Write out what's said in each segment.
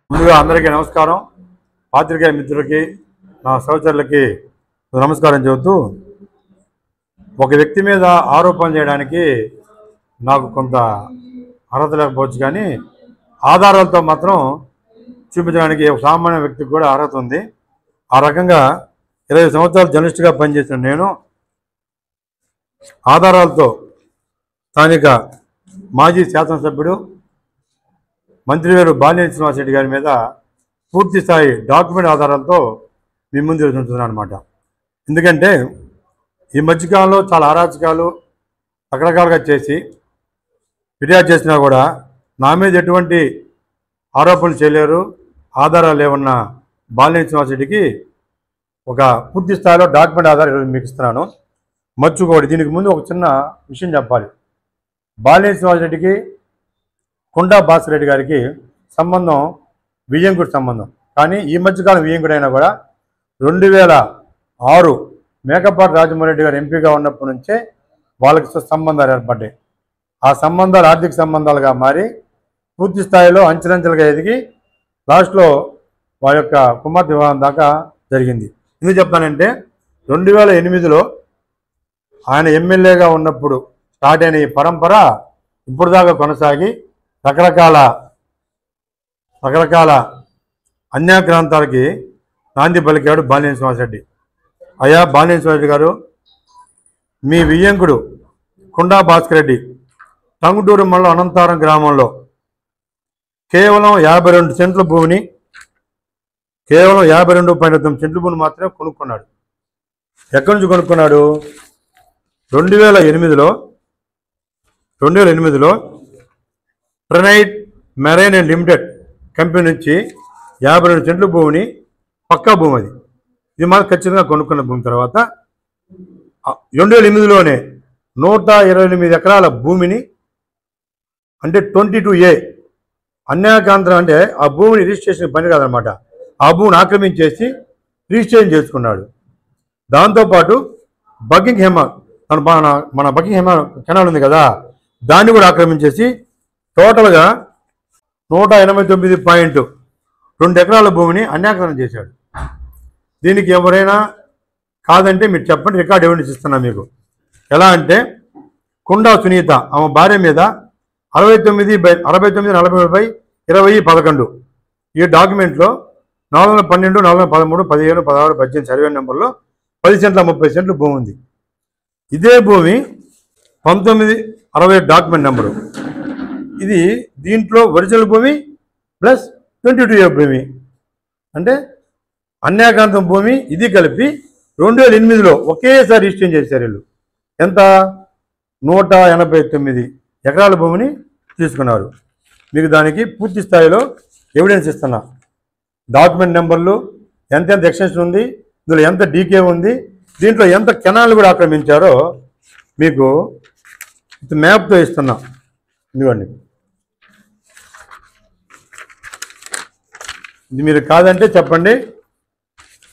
ముందుగా అందరికీ నమస్కారం. పాత్రికేయ మిత్రులకి, నా సహచరులకి నమస్కారం చెబుతూ, ఒక వ్యక్తి మీద ఆరోపణ చేయడానికి నాకు కొంత అర్హత లేకపోవచ్చు, కానీ ఆధారాలతో మాత్రం చూపించడానికి ఒక సామాన్య వ్యక్తికి కూడా అర్హత ఉంది. ఆ రకంగా 20 సంవత్సరాలు జర్నలిస్ట్గా పనిచేసిన నేను ఆధారాలతో స్థానిక మాజీ శాసనసభ్యుడు మంత్రివేరు బాలినేని శ్రీనివాసరెడ్డి గారి మీద పూర్తి స్థాయి డాక్యుమెంట్ ఆధారాలతో మీ ముందు ఉంటున్నాను అనమాట. ఎందుకంటే ఈ మధ్యకాలంలో చాలా అరాచకాలు రకరకాలుగా చేసి ఫిర్యాదు చేసినా కూడా నా మీద ఎటువంటి ఆరోపణలు చేయలేరు. ఆధారాలు ఏమన్న బాలినేని శ్రీనివాసరెడ్డికి ఒక పూర్తి స్థాయిలో డాక్యుమెంట్ ఆధారాలు మీకు ఇస్తున్నాను. మర్చిపోకూడదు. దీనికి ముందు ఒక చిన్న విషయం చెప్పాలి. బాలినేని శ్రీనివాసరెడ్డికి కొండా భాస్కర్ రెడ్డి గారికి సంబంధం వియ్యంకుడి సంబంధం. కానీ ఈ మధ్యకాలం వియ్యంకుడు అయినా కూడా 2006 మేకపాటి రాజమోహన్ గారు ఎంపీగా ఉన్నప్పటి నుంచే వాళ్ళకి సంబంధాలు ఏర్పడ్డాయి. ఆ సంబంధాలు ఆర్థిక సంబంధాలుగా మారి పూర్తి స్థాయిలో అంచెలంచెలుగా ఎదిగి లాస్ట్లో వారి యొక్క కుమార్తె వివాహం దాకా జరిగింది. ఎందుకు చెప్తానంటే 2008లో ఆయన ఎమ్మెల్యేగా ఉన్నప్పుడు స్టార్ట్ అయిన ఈ పరంపర ఇప్పుడు దాకా కొనసాగి రకరకాల అన్యాక్రాంతాలకి నాంది పలికాడు బాలినేని శ్రీనివాసరెడ్డి. అయ్యా బాలినేని శ్రీనివాసరెడ్డి గారు, మీ వియ్యంకుడు కొండా భాస్కర్ రెడ్డి టంగుటూరు మండలం అనంతారం గ్రామంలో కేవలం 52 సెంట్ల భూమిని, కేవలం 52.9 సెంట్ల భూమిని మాత్రమే కొనుక్కున్నాడు. ఎక్కడి నుంచి కొనుక్కున్నాడు? 2008లో ట్రైనైట్ మెరైన్ అండ్ లిమిటెడ్ కంపెనీ నుంచి 52 సెంట్ల భూమిని, పక్కా భూమి అది, ఇది మాత్రం ఖచ్చితంగా కొనుక్కున్న భూమి. తర్వాత 2008లోనే 128 ఎకరాల భూమిని, అంటే 22A అన్యాయకాంతరం, అంటే ఆ భూమిని రిజిస్ట్రేషన్ పని కాదనమాట, ఆ భూమిని ఆక్రమించేసి రిజిస్ట్రేషన్ చేసుకున్నాడు. దాంతోపాటు బకింగ్ హెమర్, మన బకింగ్ హెమర్ కెనాల్ ఉంది కదా, దాన్ని కూడా ఆక్రమించేసి టోటల్గా 189.2 ఎకరాల భూమిని అన్యాక్రాంతం చేశాడు. దీనికి ఎవరైనా కాదంటే మీరు చెప్పండి, రికార్డ్ ఎవిడెన్స్ ఇస్తున్నా మీకు. ఎలా అంటే కొండా సునీత ఆమె భార్య మీద 69/40/20/11 ఈ డాక్యుమెంట్లో 412, 413, 17, 16, 18 సర్వే నెంబర్లో 10 సెంట్ల 30 సెంట్లు భూమి ఉంది. ఇదే భూమి 1960 డాక్యుమెంట్ నెంబరు. ఇది దీంట్లో ఒరిజినల్ భూమి ప్లస్ 22A భూమి, అంటే అన్యాయకాంతం భూమి, ఇది కలిపి 2008లో ఒకేసారి రిజిస్ట్రేషన్ చేశారు వీళ్ళు. ఎంత? 189 ఎకరాల భూమిని తీసుకున్నారు. మీకు దానికి పూర్తి స్థాయిలో ఎవిడెన్స్ ఇస్తున్నా. డాక్యుమెంట్ నెంబర్లు, ఎంతెంత ఎక్స్టెన్షన్ ఉంది, ఇందులో ఎంత డీకే ఉంది, దీంట్లో ఎంత కెనాల్ కూడా ఆక్రమించారో మీకు మ్యాప్తో ఇస్తున్నా. ఇదిగోండి, ఇది మీరు కాదంటే చెప్పండి.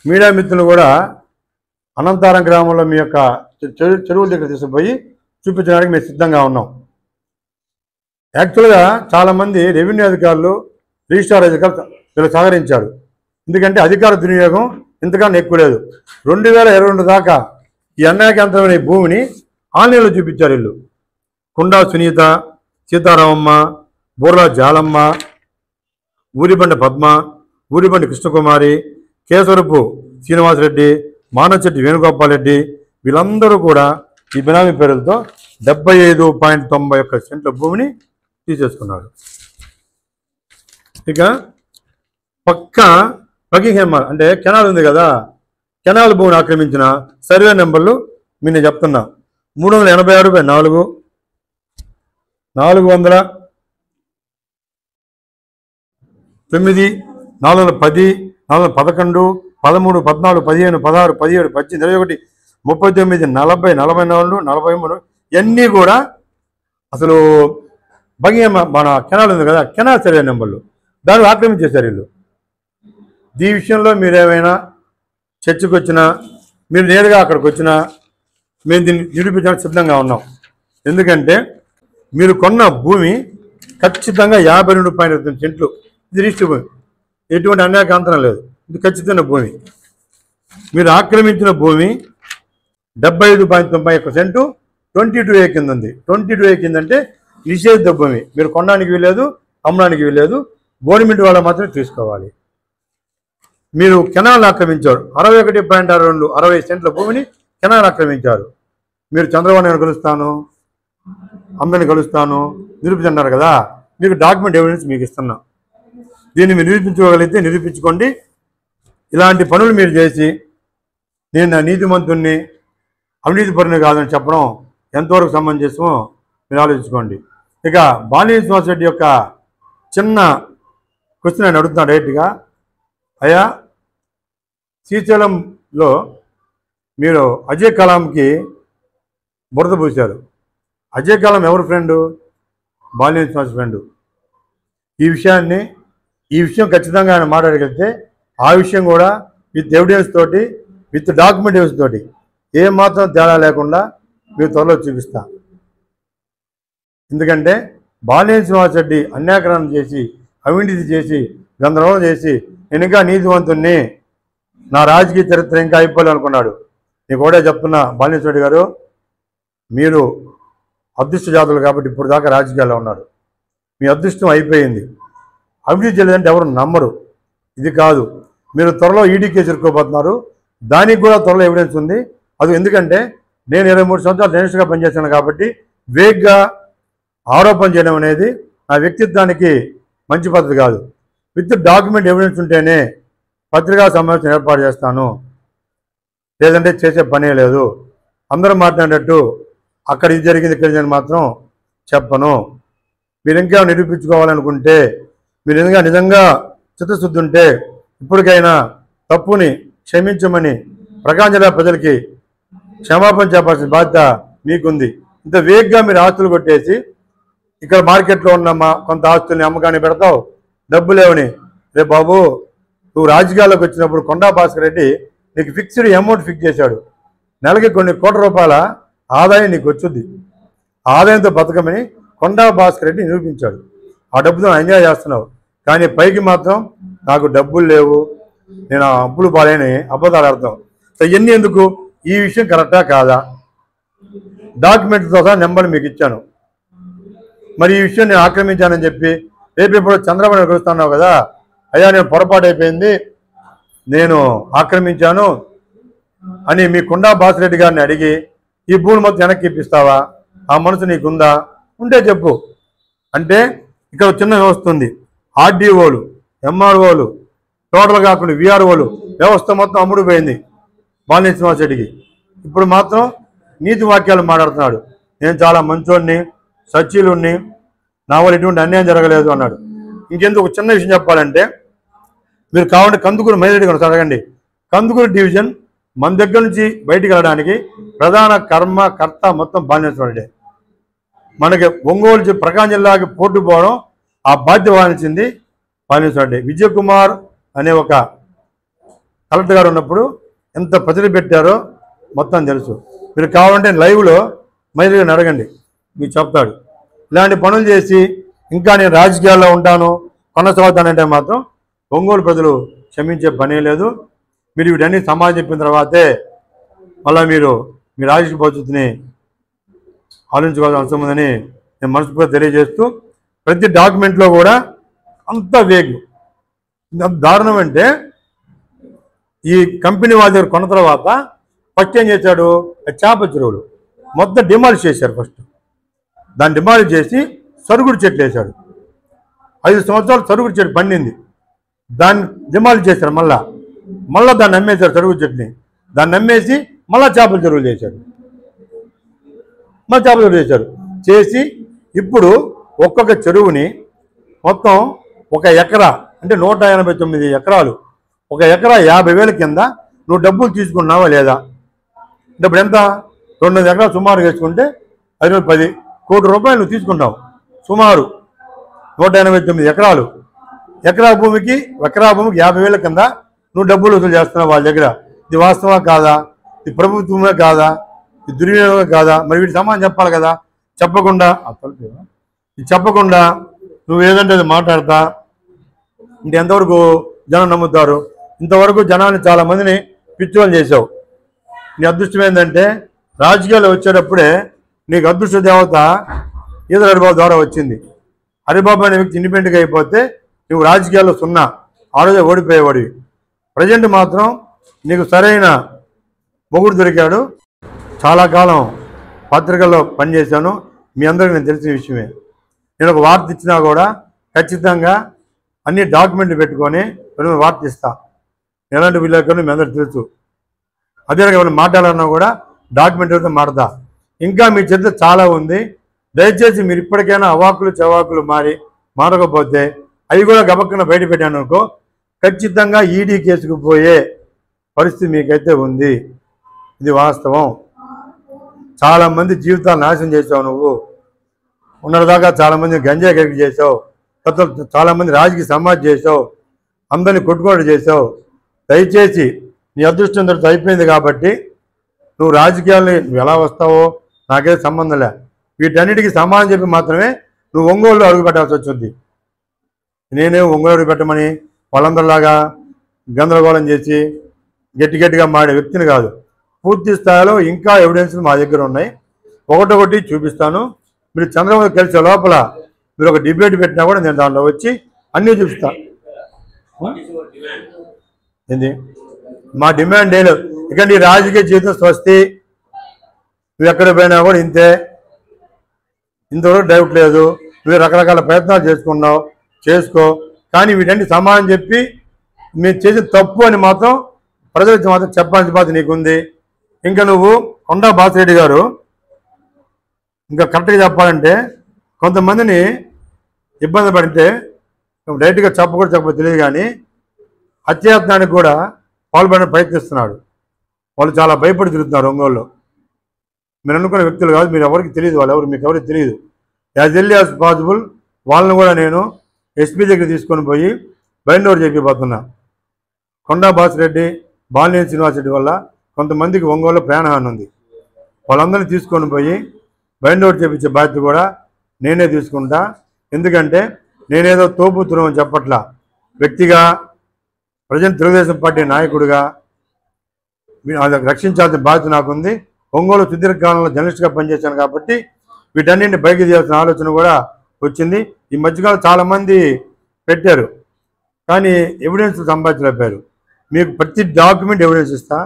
మీడియా మిత్రులు కూడా అనంతారం గ్రామంలో మీ యొక్క చెరువుల దగ్గర తీసుకుపోయి చూపించడానికి మేము సిద్ధంగా ఉన్నాం. యాక్చువల్గా చాలామంది రెవెన్యూ అధికారులు, రిజిస్ట్రార్ అధికారులు వీళ్ళు సహకరించారు. ఎందుకంటే అధికార దుర్వినియోగం ఇంతకన్నా ఎక్కువ లేదు. 2022 దాకా ఈ అన్యాయకాంతమైన భూమిని ఆన్లైన్లో చూపించారు వీళ్ళు. కొండా సునీత, సీతారామమ్మ, బోర్లా జాలమ్మ, ఊరిబండ పద్మ, ఊరిబండి కృష్ణకుమారి, కేశవరపు శ్రీనివాసరెడ్డి, మానచెట్టి వేణుగోపాల్ రెడ్డి, వీళ్ళందరూ కూడా ఈ బినామీ పేరులతో 75.91 సెంట్ల భూమిని తీసేసుకున్నారు. ఇక పక్క బకింగ్ హెమర్, అంటే కెనాల్ ఉంది కదా, కెనాల్ భూమిని ఆక్రమించిన సర్వే నెంబర్లు మీరు నేను చెప్తున్నా. 386/4, 400, 9, 410, 411, 13, 14, 15, 16, 17, 18, 21, 39, 40, 44, 43 ఇవన్నీ కూడా అసలు బకింగ్ మన కెనాల్ ఉంది కదా, కెనాల్ సర్వే నెంబర్లు, దాన్ని ఆక్రమించేశారు వీళ్ళు. ఈ విషయంలో మీరేమైనా చర్చకు వచ్చినా, మీరు నేరుగా అక్కడికి వచ్చినా మేము దీన్ని నిరూపించడానికి సిద్ధంగా ఉన్నాం. ఎందుకంటే మీరు కొన్న భూమి ఖచ్చితంగా 52.8 సెంట్లు, ఇది రిజిస్టర్ భూమి. ఎటువంటి అన్యాయకాంతరం లేదు. ఇది ఖచ్చితమైన భూమి. మీరు ఆక్రమించిన భూమి 75.91 సెంటు 22A కింద ఉంది. 22A కింద అంటే నిషేధిత భూమి. మీరు కొనడానికి వీలేదు, అమ్మడానికి వీలేదు. గవర్నమెంట్ వాళ్ళు మాత్రమే తీసుకోవాలి. మీరు కెనాల్ ఆక్రమించారు. 61.62 60 సెంట్ల భూమిని కెనాల్ ఆక్రమించారు. మీరు చంద్రబాబు నాయుడు కలుస్తాను, అందరిని కలుస్తాను నిరూపించన్నారు కదా. మీకు డాక్యుమెంట్ ఎవిడెన్స్ మీకు ఇస్తున్నా. దీన్ని మీరు నిరూపించుకోగలిగితే నిరూపించుకోండి. ఇలాంటి పనులు మీరు చేసి నేను నా నీతిమంతుణ్ణి అవినీతి పరుని కాదని చెప్పడం ఎంతవరకు సమంజసమో మీరు ఆలోచించుకోండి. ఇక బాలినేని శ్రీనివాసరెడ్డి యొక్క చిన్న క్వశ్చన్ ఆయన అడుగుతున్నాను డైరెక్ట్గా. అయ్యా, శ్రీశైలంలో మీరు అజయ్ కలాంకి బురద పూశారు. అజయ్ కలాం ఎవరు ఫ్రెండు? బాలినేని శ్రీనివాస్ ఫ్రెండు. ఈ విషయం ఖచ్చితంగా ఆయన మాట్లాడగలిగితే ఆ విషయం కూడా విత్ ఎవిడెన్స్ తోటి, విత్ డాక్యుమెంట్ ఎవిడెన్స్ తోటి ఏమాత్రం తేడా లేకుండా మీరు త్వరలో చూపిస్తా. ఎందుకంటే బాలినేని శ్రీనివాసరెడ్డి అన్యాకరణ చేసి, అవినీతి చేసి, గందరగోళం చేసి నేను ఇంకా నీతివంతుణ్ణి, నా రాజకీయ చరిత్ర ఇంకా అయిపోలే అనుకున్నాడు. నీకు కూడా చెప్తున్నా బాలినేని శ్రీనివాసరెడ్డి గారు, మీరు అదృష్ట జాతులు కాబట్టి ఇప్పుడు దాకా రాజకీయాల్లో ఉన్నారు. మీ అదృష్టం అయిపోయింది. అవినీతి చేయలేదంటే ఎవరు నమ్మరు. ఇది కాదు, మీరు త్వరలో ఈడీ కేసు ఇరుక్కోబోతున్నారు. దానికి కూడా త్వరలో ఎవిడెన్స్ ఉంది. అది ఎందుకంటే నేను 23 సంవత్సరాలు జర్నలిస్ట్గా పనిచేశాను కాబట్టి వేగ్గా ఆరోపణ చేయడం అనేది నా వ్యక్తిత్వానికి మంచి పద్ధతి కాదు. విత్ డాక్యుమెంట్ ఎవిడెన్స్ ఉంటేనే పత్రికా సమావేశం ఏర్పాటు చేస్తాను, లేదంటే చేసే పనే లేదు. అందరూ మాట్లాడేటట్టు అక్కడ ఇది జరిగింది ఇక్కడ జరిగింది మాత్రం చెప్పను. మీరు ఇంకా నిరూపించుకోవాలనుకుంటే, మీరు నిజంగా చిత్తశుద్ధి ఉంటే ఇప్పటికైనా తప్పుని క్షమించమని ప్రకాశం జిల్లా ప్రజలకి క్షమాపణ చెప్పాల్సిన బాధ్యత మీకుంది. ఇంత వేగ్గా మీరు ఆస్తులు కొట్టేసి ఇక్కడ మార్కెట్లో ఉన్న కొంత ఆస్తుల్ని అమ్మకాన్ని పెడతావు, డబ్బు లేవని. రే బాబు, నువ్వు రాజకీయాల్లోకి వచ్చినప్పుడు కొండా భాస్కర్ రెడ్డి నీకు ఫిక్స్డ్ అమౌంట్ ఫిక్స్ చేశాడు. నెలకి కొన్ని కోట్ల రూపాయల ఆదాయం నీకు వచ్చుద్ది. ఆదాయంతో బతకమని కొండా భాస్కర్ రెడ్డి నిరూపించాడు. ఆ డబ్బుతో ఎంజాయ్ చేస్తున్నావు. కానీ పైకి మాత్రం నాకు డబ్బులు లేవు, నేను అప్పులు పాలేని అబద్ధాలు అర్థం. సో ఇవన్నీ ఎందుకు? ఈ విషయం కరెక్టా కాదా? డాక్యుమెంట్తో సహా నెంబర్ మీకు ఇచ్చాను. మరి ఈ విషయం నేను ఆక్రమించానని చెప్పి రేపు ఇప్పుడు చంద్రబాబు నాయుడు కలుస్తున్నావు కదా, అయ్యా నేను పొరపాటు అయిపోయింది, నేను ఆక్రమించాను అని మీ కొండా భాస్కర్ గారిని అడిగి ఈ భూమి మొత్తం వెనక్కి ఇప్పిస్తావా? ఆ మనసు నీకుందా? ఉంటే చెప్పు. అంటే ఇక్కడ చిన్న వ్యవస్థ ఉంది. ఆర్డీఓలు, ఎంఆర్ఓలు, టోటల్ కాకుండా విఆర్ఓలు వ్యవస్థ మొత్తం అమ్ముడుపోయింది బాలినేని శ్రీనివాసరెడ్డికి. ఇప్పుడు మాత్రం నీతి వాక్యాలు మాట్లాడుతున్నాడు. నేను చాలా మంచోడిని, సచ్చీలుణ్ణి, నా వల్ల ఎటువంటి అన్యాయం జరగలేదు అన్నాడు. ఇంకెందుకు ఒక చిన్న విషయం చెప్పాలంటే, మీరు కావాలంటే కందుకూరు మైనారిటీ కనుక అడగండి. కందుకూరు డివిజన్ మన దగ్గర నుంచి బయటికి వెళ్ళడానికి ప్రధాన కర్త మొత్తం బాలినేని శ్రీనివాసరెడ్డి. మనకి ఒంగోలు ప్రకాశం జిల్లాకి పోటీ పోవడం ఆ బాధ్యత వహించింది బాలినేని శ్రీనివాసరెడ్డి. విజయ్ కుమార్ అనే ఒక కలెక్టర్ గారు ఉన్నప్పుడు ఎంత ప్రజలు పెట్టారో మొత్తం తెలుసు. మీరు కావాలంటే లైవ్లో మైనారిటీని అడగండి, మీకు చెప్తాడు. ఇలాంటి పనులు చేసి ఇంకా నేను రాజకీయాల్లో ఉంటాను కొనసాగుతానంటే మాత్రం ఒంగోలు ప్రజలు క్షమించే పనే లేదు. మీరు వీటన్ని సమాజం చెప్పిన తర్వాతే మళ్ళీ మీరు మీ రాజకీయ భవిష్యత్తుని ఆలోచించుకోవాల్సిన అవసరం ఉందని నేను మనస్ఫూర్తిగా తెలియజేస్తూ, ప్రతి డాక్యుమెంట్లో కూడా అంత వేగు దారుణం. అంటే ఈ కంపెనీ వాళ్ళ దగ్గర కొన్న తర్వాత ఫస్ట్ ఏం చేశాడు, చేప చెరువులు మొత్తం డిమాలిష్ చేశారు. ఫస్ట్ దాన్ని డిమాలిష్ చేసి సరుగుడు చెట్లు వేశాడు. 5 సంవత్సరాలు సరుగుడు చెట్టు పండింది, దాన్ని డిమాలిష్ చేశారు. మళ్ళా దాన్ని అమ్మేశారు. సరుగుడు చెట్టుని దాన్ని అమ్మేసి మళ్ళీ చేపల చెరువులు చేశారు. మళ్ళీ చేపల చెరువులు చేశారు. చేసి ఇప్పుడు ఒక్కొక్క చెరువుని మొత్తం 1 ఎకరా అంటే 189 ఎకరాలు, 1 ఎకరా 50,000 కింద నువ్వు డబ్బులు తీసుకున్నావా లేదా? ఇప్పుడు ఎంత? 200 ఎకరాలు సుమారు వేసుకుంటే 10 కోట్ల రూపాయలు నువ్వు తీసుకున్నావు. సుమారు 189 ఎకరాలు. ఎకరా భూమికి 50,000 కింద నువ్వు డబ్బులు వసూలు చేస్తున్నావు వాళ్ళ దగ్గర. ఇది వాస్తవా కాదా? ఇది ప్రభుత్వమే కాదా? ఇది దుర్వినియోగమే కాదా? మరి వీటి సమాధానం చెప్పాలి కదా. చెప్పకుండా నువ్వు ఏదంటే అది మాట్లాడతా. ఇంక ఎంతవరకు జనం నమ్ముతారు. ఇంతవరకు జనాన్ని చాలామందిని పిచ్చోలు చేసావు. నీ అదృష్టం ఏంటంటే రాజకీయాలు వచ్చేటప్పుడే నీకు అదృష్ట దేవత ఈదర హరిబాబు ద్వారా వచ్చింది. హరిబాబు అనే వ్యక్తి ఇండిపెండెంట్గా అయిపోతే నువ్వు రాజకీయాల్లో సున్నా, ఆ రోజే ఓడిపోయేవాడివి. ప్రజెంట్ మాత్రం నీకు సరైన మొగుడు దొరికాడు. చాలా కాలం పత్రికల్లో పనిచేశాను, మీ అందరికీ నేను తెలిసిన విషయమే. నేను ఒక వార్త ఇచ్చినా కూడా ఖచ్చితంగా అన్ని డాక్యుమెంట్లు పెట్టుకొని వార్త ఇస్తా. ఎలాంటి విలేకరులు మీ అందరికీ తెలుసు. అదే రకమైన మాట్లాడాలన్నా కూడా డాక్యుమెంటరీతో మాడతా. ఇంకా మీ చరిత్ర చాలా ఉంది. దయచేసి మీరు ఇప్పటికైనా అవాకులు చవాకులు మారకపోతే అవి కూడా గబక్కన బయట పెట్టాను అనుకో, ఖచ్చితంగా ఈడీ కేసుకు పోయే పరిస్థితి మీకైతే ఉంది. ఇది వాస్తవం. చాలామంది జీవితాలు నాశనం చేసావు. నువ్వు ఉన్నదాకా చాలామంది గంజా గరికి చేసావు, చాలామంది రాజకీయ సమాజ్ చేసావు, అందరినీ కొట్టుకోవడం చేసావు. దయచేసి నీ అదృష్టం దొరికి అయిపోయింది కాబట్టి నువ్వు రాజకీయాలని నువ్వు ఎలా వస్తావో నాకే సంబంధం లే. వీటన్నిటికీ సమాధానం చెప్పి మాత్రమే నువ్వు ఒంగోలు అడుగు పెట్టాల్సి వచ్చింది. నేనే ఒంగోలు అడుగు పెట్టమని వాళ్ళందరిలాగా గందరగోళం చేసి గట్టిగా మాడే వ్యక్తిని కాదు. పూర్తి స్థాయిలో ఇంకా ఎవిడెన్స్లు మా దగ్గర ఉన్నాయి, ఒకటొకటి చూపిస్తాను. మీరు చంద్రబాబు కలిసే లోపల మీరు ఒక డిబేట్ పెట్టినా కూడా నేను దాంట్లో వచ్చి అన్నీ చూపిస్తా. ఏంది మా డిమాండ్ ఏం లేదు. ఇక నీ రాజకీయ జీవితం స్వస్తి, నువ్వు ఎక్కడ పోయినా కూడా ఇంతే, ఇంతవరకు డౌట్ లేదు. నువ్వు రకరకాల ప్రయత్నాలు చేసుకున్నావు, చేసుకో. కానీ వీటన్ని సమాధానం చెప్పి మీరు చేసిన తప్పు అని మాత్రం ప్రజలకు మాత్రం చెప్పాల్సిన బాధ్యత నీకుంది. ఇంకా నువ్వు కొండా బాసిరెడ్డి గారు ఇంకా కరెక్ట్గా చెప్పాలంటే కొంతమందిని ఇబ్బంది పడితే డైరెక్ట్గా చెప్పకూడదు తెలియదు, కానీ హత్యాయత్నానికి కూడా పాల్పడిన ప్రయత్నిస్తున్నాడు. వాళ్ళు చాలా భయపడి తిరుగుతున్నారు ఒంగోలులో. మీరు అనుకున్న వ్యక్తులు కాదు, మీరు ఎవరికి తెలియదు, వాళ్ళు ఎవరు మీకు ఎవరికి తెలియదు. యాజ్ ఎర్లీ యాజ్ పాసిబుల్ వాళ్ళని కూడా నేను ఎస్పీ దగ్గర తీసుకొని పోయి బైండ్ ఓవర్ చెప్పిపోతున్నా. కొండా బాసిరెడ్డి, బాలినేని శ్రీనివాసరెడ్డి వల్ల కొంతమందికి ఒంగోలులో ప్రాణహాని ఉంది. వాళ్ళందరినీ తీసుకొని పోయి బైండ్ ఓవర్ చేయించే బాధ్యత కూడా నేనే తీసుకుంటా. ఎందుకంటే నేనేదో తోపుతున్నాం అని చెప్పట్లా, వ్యక్తిగా ప్రజెంట్ తెలుగుదేశం పార్టీ నాయకుడిగా రక్షించాల్సిన బాధ్యత నాకుంది. ఒంగోలు సుదీర్ఘకాలంలో జర్నలిస్ట్గా పనిచేశాను కాబట్టి వీటన్నింటిని బయటకు తీయాల్సిన ఆలోచన కూడా వచ్చింది. ఈ మధ్యకాలం చాలామంది పెట్టారు, కానీ ఎవిడెన్స్ సంపాదించలేపారు. మీకు ప్రతి డాక్యుమెంట్ ఎవిడెన్స్ ఇస్తా.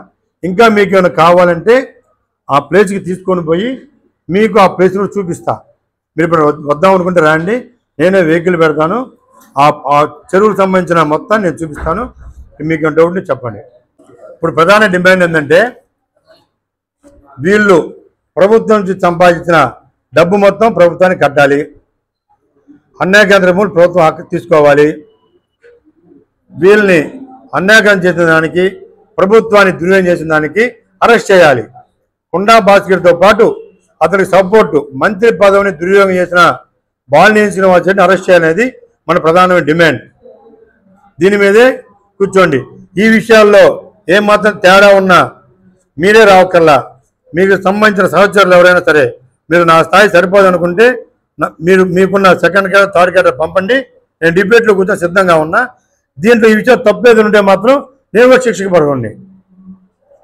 ఇంకా మీకు ఏమైనా కావాలంటే ఆ ప్లేస్కి తీసుకొని పోయి మీకు ఆ ప్లేస్లో చూపిస్తా. మీరు ఇప్పుడు వద్దాం అనుకుంటే రండి, నేనే వెహికల్ పెడతాను, ఆ చెరువులకు సంబంధించిన మొత్తాన్ని నేను చూపిస్తాను. మీకు డౌట్ చెప్పండి. ఇప్పుడు ప్రధాన డిమాండ్ ఏంటంటే వీళ్ళు ప్రభుత్వం నుంచి సంపాదించిన డబ్బు మొత్తం ప్రభుత్వానికి కట్టాలి, అన్యాయ కేంద్ర భూములు ప్రభుత్వం హక్కు తీసుకోవాలి. వీళ్ళని అన్యాయం చేసిన దానికి, ప్రభుత్వాన్ని దుర్వినియోగం చేసిన దానికి అరెస్ట్ చేయాలి. కొండా భాస్కర్తో పాటు అతనికి సపోర్టు మంత్రి పదవిని దుర్వినియోగం చేసిన బాలినేని శ్రీనివాసరెడ్డిని అరెస్ట్ చేయాలనేది మన ప్రధానమైన డిమాండ్. దీని మీదే కూర్చోండి. ఈ విషయాల్లో ఏమాత్రం తేడా ఉన్నా మీరే రావక్కర్లా. మీకు సంబంధించిన సహచరులు ఎవరైనా సరే, మీరు నా స్థాయి సరిపోదు అనుకుంటే మీకున్న సెకండ్ క్యాడర్, థర్డ్ క్యాడర్ పంపండి. నేను డిబేట్లో కూర్చొని సిద్ధంగా ఉన్నా. దీంట్లో ఈ విషయం తప్పేది ఉంటే మాత్రం నేను కూడా శిక్షకు పడకండి,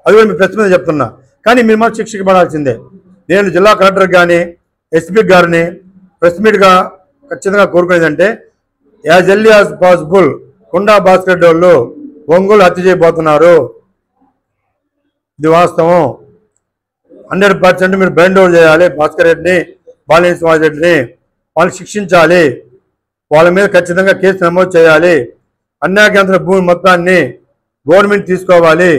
అది కూడా మీ ప్రెస్ మీద చెప్తున్నా. కానీ మీరు మాత్రం శిక్షకు పడాల్సిందే. నేను జిల్లా కలెక్టర్ కానీ ఎస్పీ గారిని ప్రెస్ మీట్గా ఖచ్చితంగా కోరుకునేదంటే యాజ్ ఎర్లీ యాజ్ పాసిబుల్ కొండా భాస్కర్ వాళ్ళు ఒంగోలు హత్య చేయబోతున్నారు. ఇది వాస్తవం. 100% మీరు బైండ్ ఓవర్ చేయాలి. భాస్కర్ రెడ్డిని, బాలినేని శ్రీనివాసరెడ్డిని వాళ్ళు శిక్షించాలి. వాళ్ళ మీద ఖచ్చితంగా కేసు నమోదు చేయాలి. అన్యాయ కేంద్ర భూమి మొత్తాన్ని గవర్నమెంట్ తీసుకోవాలి.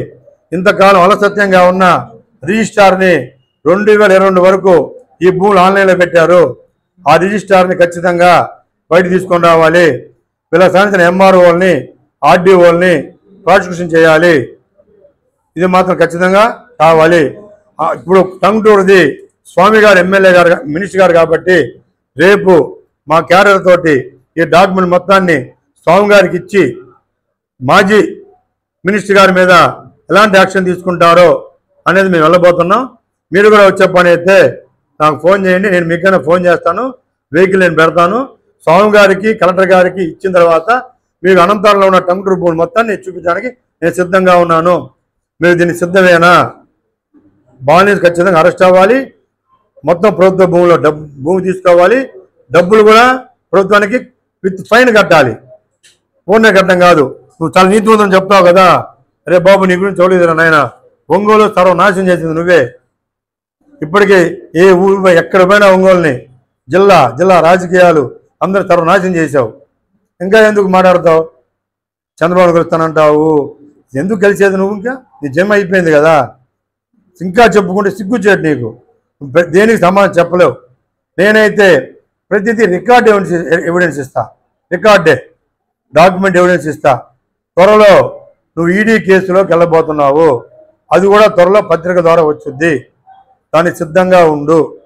ఇంతకాలం అలసత్యంగా ఉన్న రిజిస్ట్రార్ని 2022 వరకు ఈ భూములు ఆన్లైన్లో పెట్టారు. ఆ రిజిస్ట్రార్ని ఖచ్చితంగా బయట తీసుకొని రావాలి. వీళ్ళకి సంబంధించిన ఎంఆర్ఓల్ని, ఆర్డీఓల్ని ప్రాసిక్యూషన్ చేయాలి. ఇది మాత్రం ఖచ్చితంగా కావాలి. ఇప్పుడు టంగుటూరుది స్వామి గారు ఎమ్మెల్యే గారు, మినిస్టర్ గారు కాబట్టి రేపు మా క్యాడర్ తోటి ఈ డాక్యుమెంట్ మొత్తాన్ని స్వామి గారికి ఇచ్చి మాజీ మినిస్టర్ గారి మీద ఎలాంటి యాక్షన్ తీసుకుంటారో అనేది మేము వెళ్ళబోతున్నాం. మీరు కూడా వచ్చే పని అయితే నాకు ఫోన్ చేయండి, నేను మీకైనా ఫోన్ చేస్తాను. వెహికల్ నేను పెడతాను. స్వామి గారికి, కలెక్టర్ గారికి ఇచ్చిన తర్వాత మీరు అనంతరంలో ఉన్న టంగుటూరు భూములు మొత్తాన్ని చూపించడానికి నేను సిద్ధంగా ఉన్నాను. మీరు దీనికి సిద్ధమేనా? బాలినేని ఖచ్చితంగా అరెస్ట్ అవ్వాలి. మొత్తం ప్రభుత్వ భూమిలో భూమి తీసుకోవాలి. డబ్బులు కూడా ప్రభుత్వానికి విత్ ఫైన్ కట్టాలి. పూర్ణ కట్టడం కాదు. నువ్వు చాలా నీతివంతం చెప్తావు కదా. అరే బాబు, నీ గురించి చూడలేదురా నాయన. ఒంగోలు సర్వనాశనం చేసింది నువ్వే. ఇప్పటికీ ఏ ఊరు ఎక్కడ పోయినా ఒంగోలుని జిల్లా రాజకీయాలు అందరూ సర్వనాశనం చేశావు. ఇంకా ఎందుకు మాట్లాడతావు? చంద్రబాబు కలుస్తానంటావు. ఎందుకు కలిసేది నువ్వు? ఇంకా నీ జన్మ అయిపోయింది కదా. ఇంకా చెప్పుకుంటే సిగ్గుచేటు నీకు. దేనికి సమాధానం చెప్పలేవు. నేనైతే ప్రతిదీ రికార్డ్ ఎవిడెన్స్ ఇస్తా. రికార్డే డాక్యుమెంట్ ఎవిడెన్స్ ఇస్తా. త్వరలో నువ్వు ఈడీ కేసులోకి వెళ్ళబోతున్నావు. అది కూడా త్వరలో పత్రిక ద్వారా వచ్చుద్ది. దానికి సిద్ధంగా ఉండు.